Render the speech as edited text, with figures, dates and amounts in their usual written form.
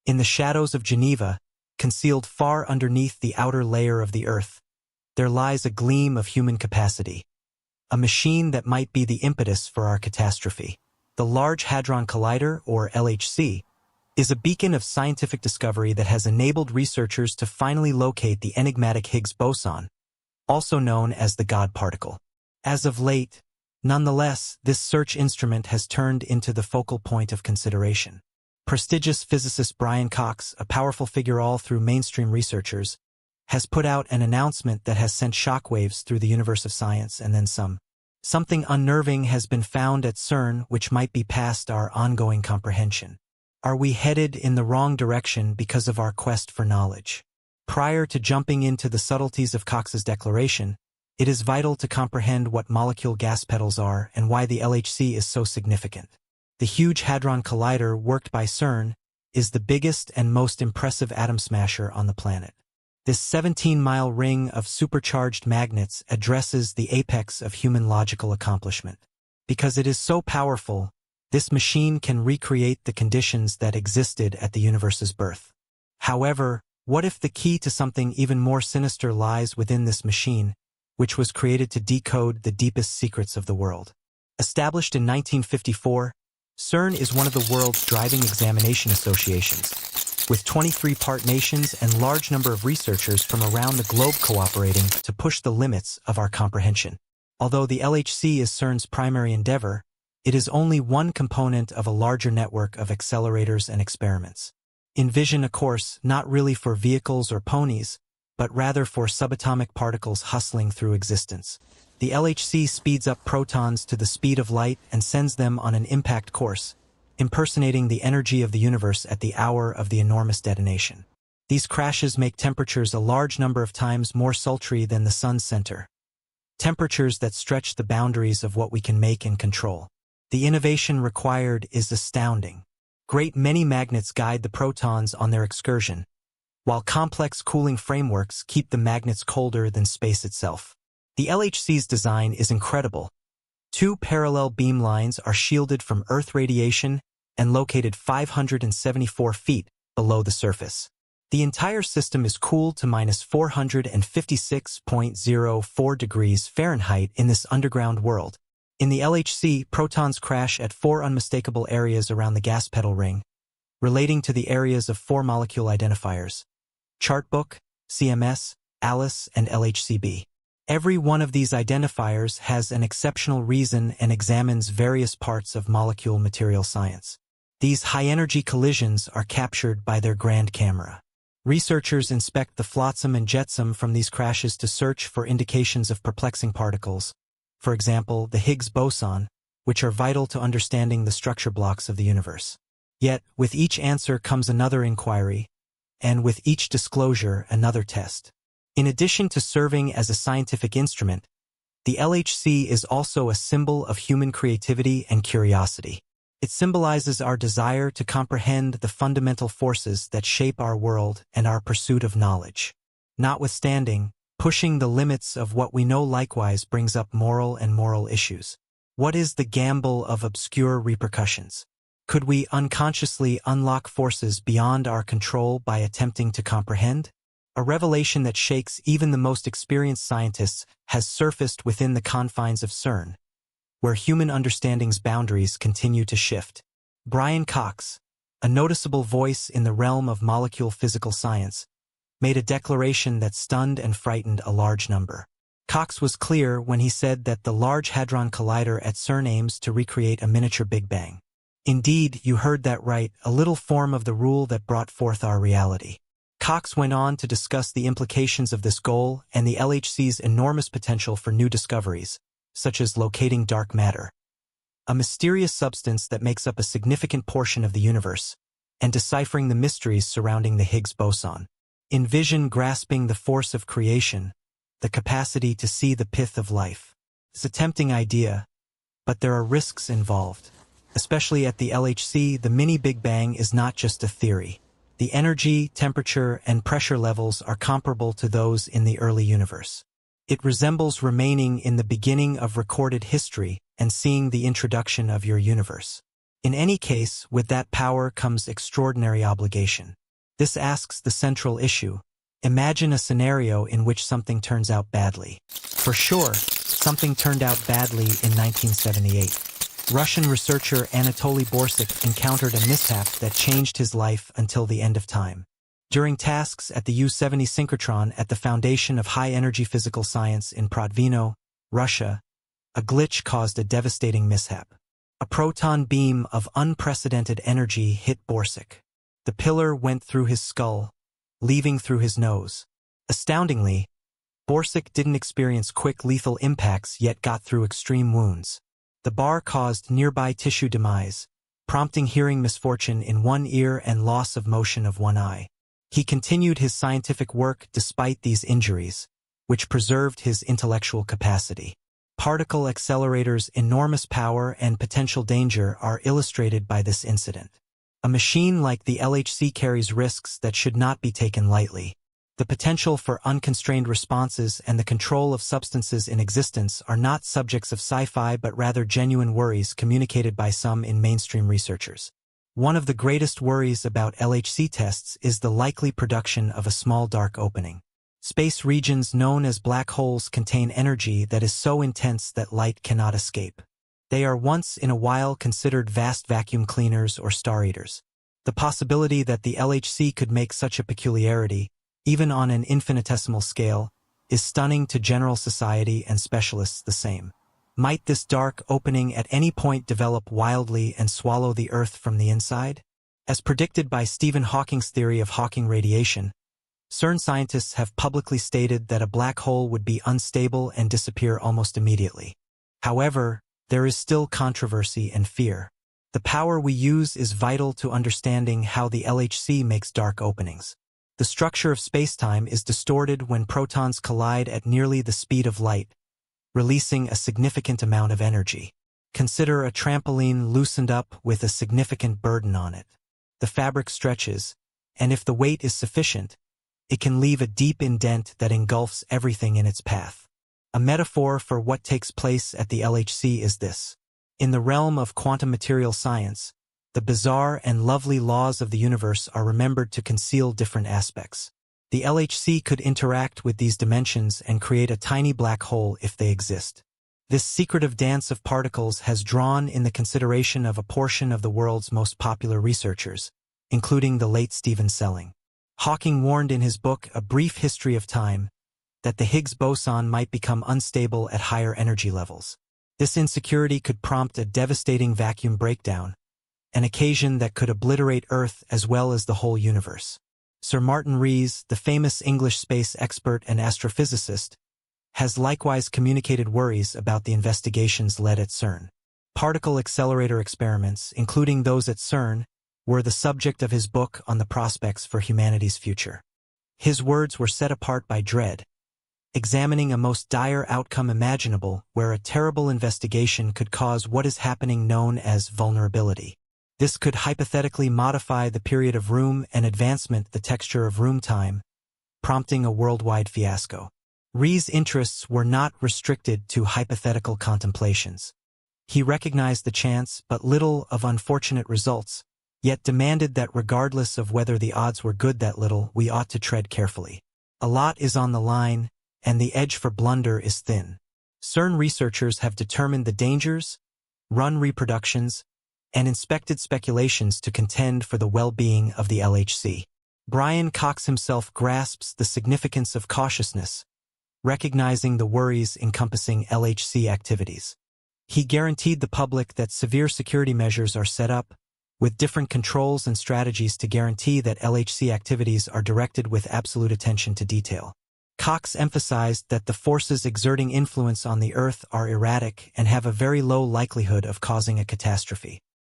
In the shadows of Geneva, concealed far underneath the outer layer of the Earth, there lies a gleam of human capacity, a machine that might be the impetus for our catastrophe. The Large Hadron Collider, or LHC, is a beacon of scientific discovery that has enabled researchers to finally locate the enigmatic Higgs boson, also known as the God particle. As of late, nonetheless, this search instrument has turned into the focal point of consideration. Prestigious physicist Brian Cox, a powerful figure all through mainstream researchers, has put out an announcement that has sent shockwaves through the universe of science and then some. Something unnerving has been found at CERN which might be past our ongoing comprehension. Are we headed in the wrong direction because of our quest for knowledge? Prior to jumping into the subtleties of Cox's declaration, it is vital to comprehend what molecule gas pedals are and why the LHC is so significant. The Huge Hadron Collider, worked by CERN, is the biggest and most impressive atom smasher on the planet. This 17-mile ring of supercharged magnets addresses the apex of human logical accomplishment. Because it is so powerful, this machine can recreate the conditions that existed at the universe's birth. However, what if the key to something even more sinister lies within this machine, which was created to decode the deepest secrets of the world? Established in 1954, CERN is one of the world's driving examination associations, with 23 part nations and large number of researchers from around the globe cooperating to push the limits of our comprehension. Although the LHC is CERN's primary endeavor, it is only one component of a larger network of accelerators and experiments. Envision a course not really for vehicles or ponies, but rather for subatomic particles hustling through existence. The LHC speeds up protons to the speed of light and sends them on an impact course, impersonating the energy of the universe at the hour of the enormous detonation. These crashes make temperatures a large number of times more sultry than the sun's center, temperatures that stretch the boundaries of what we can make and control. The innovation required is astounding. Great many magnets guide the protons on their excursion, while complex cooling frameworks keep the magnets colder than space itself. The LHC's design is incredible. Two parallel beam lines are shielded from Earth radiation and located 574 feet below the surface. The entire system is cooled to -456.04 degrees Fahrenheit in this underground world. In the LHC, protons crash at 4 unmistakable areas around the gas pedal ring, relating to the areas of 4 molecule identifiers: Chartbook, CMS, ALICE, and LHCb. Every one of these identifiers has an exceptional reason and examines various parts of molecule material science. These high-energy collisions are captured by their grand camera. Researchers inspect the flotsam and jetsam from these crashes to search for indications of perplexing particles, for example, the Higgs boson, which are vital to understanding the structure blocks of the universe. Yet, with each answer comes another inquiry, and with each disclosure another test. In addition to serving as a scientific instrument, the LHC is also a symbol of human creativity and curiosity. It symbolizes our desire to comprehend the fundamental forces that shape our world and our pursuit of knowledge. Notwithstanding, pushing the limits of what we know likewise brings up moral issues. What is the gamble of obscure repercussions? Could we unconsciously unlock forces beyond our control by attempting to comprehend? A revelation that shakes even the most experienced scientists has surfaced within the confines of CERN, where human understanding's boundaries continue to shift. Brian Cox, a noticeable voice in the realm of molecule physical science, made a declaration that stunned and frightened a large number. Cox was clear when he said that the Large Hadron Collider at CERN aims to recreate a miniature Big Bang. Indeed, you heard that right, a little form of the rule that brought forth our reality. Cox went on to discuss the implications of this goal and the LHC's enormous potential for new discoveries, such as locating dark matter, a mysterious substance that makes up a significant portion of the universe, and deciphering the mysteries surrounding the Higgs boson. Envision grasping the force of creation, the capacity to see the pith of life. It's a tempting idea, but there are risks involved. Especially at the LHC, the mini Big Bang is not just a theory. The energy, temperature, and pressure levels are comparable to those in the early universe. It resembles remaining in the beginning of recorded history and seeing the introduction of your universe. In any case, with that power comes extraordinary obligation. This asks the central issue. Imagine a scenario in which something turns out badly. For sure, something turned out badly in 1978. Russian researcher Anatoly Borsuk encountered a mishap that changed his life until the end of time. During tasks at the U-70 synchrotron at the Foundation of High-Energy Physical Science in Protvino, Russia, a glitch caused a devastating mishap. A proton beam of unprecedented energy hit Borsuk. The pillar went through his skull, leaving through his nose. Astoundingly, Borsuk didn't experience quick lethal impacts yet got through extreme wounds. The bar caused nearby tissue demise, prompting hearing misfortune in one ear and loss of motion of one eye. He continued his scientific work despite these injuries, which preserved his intellectual capacity. Particle accelerators' enormous power and potential danger are illustrated by this incident. A machine like the LHC carries risks that should not be taken lightly. The potential for unconstrained responses and the control of substances in existence are not subjects of sci-fi but rather genuine worries communicated by some in mainstream researchers. One of the greatest worries about LHC tests is the likely production of a small dark opening. Space regions known as black holes contain energy that is so intense that light cannot escape. They are once in a while considered vast vacuum cleaners or star eaters. The possibility that the LHC could make such a peculiarity, even on an infinitesimal scale, is stunning to general society and specialists the same. Might this dark opening at any point develop wildly and swallow the Earth from the inside? As predicted by Stephen Hawking's theory of Hawking radiation, CERN scientists have publicly stated that a black hole would be unstable and disappear almost immediately. However, there is still controversy and fear. The power we use is vital to understanding how the LHC makes dark openings. The structure of spacetime is distorted when protons collide at nearly the speed of light, releasing a significant amount of energy. Consider a trampoline loosened up with a significant burden on it. The fabric stretches, and if the weight is sufficient, it can leave a deep indent that engulfs everything in its path. A metaphor for what takes place at the LHC is this. In the realm of quantum material science, the bizarre and lovely laws of the universe are remembered to conceal different aspects. The LHC could interact with these dimensions and create a tiny black hole if they exist. This secretive dance of particles has drawn in the consideration of a portion of the world's most popular researchers, including the late Stephen Selling. Hawking warned in his book A Brief History of Time that the Higgs boson might become unstable at higher energy levels. This insecurity could prompt a devastating vacuum breakdown, an occasion that could obliterate Earth as well as the whole universe. Sir Martin Rees, the famous English space expert and astrophysicist, has likewise communicated worries about the investigations led at CERN. Particle accelerator experiments, including those at CERN, were the subject of his book on the prospects for humanity's future. His words were set apart by dread, examining a most dire outcome imaginable where a terrible investigation could cause what is happening known as vulnerability. This could hypothetically modify the period of room and advancement the texture of room time, prompting a worldwide fiasco. Rees' interests were not restricted to hypothetical contemplations. He recognized the chance but little of unfortunate results, yet demanded that regardless of whether the odds were good that little, we ought to tread carefully. A lot is on the line, and the edge for blunder is thin. CERN researchers have determined the dangers, run reproductions, and inspected speculations to contend for the well-being of the LHC. Brian Cox himself grasps the significance of cautiousness, recognizing the worries encompassing LHC activities. He guaranteed the public that severe security measures are set up, with different controls and strategies to guarantee that LHC activities are directed with absolute attention to detail. Cox emphasized that the forces exerting influence on the Earth are erratic and have a very low likelihood of causing a catastrophe.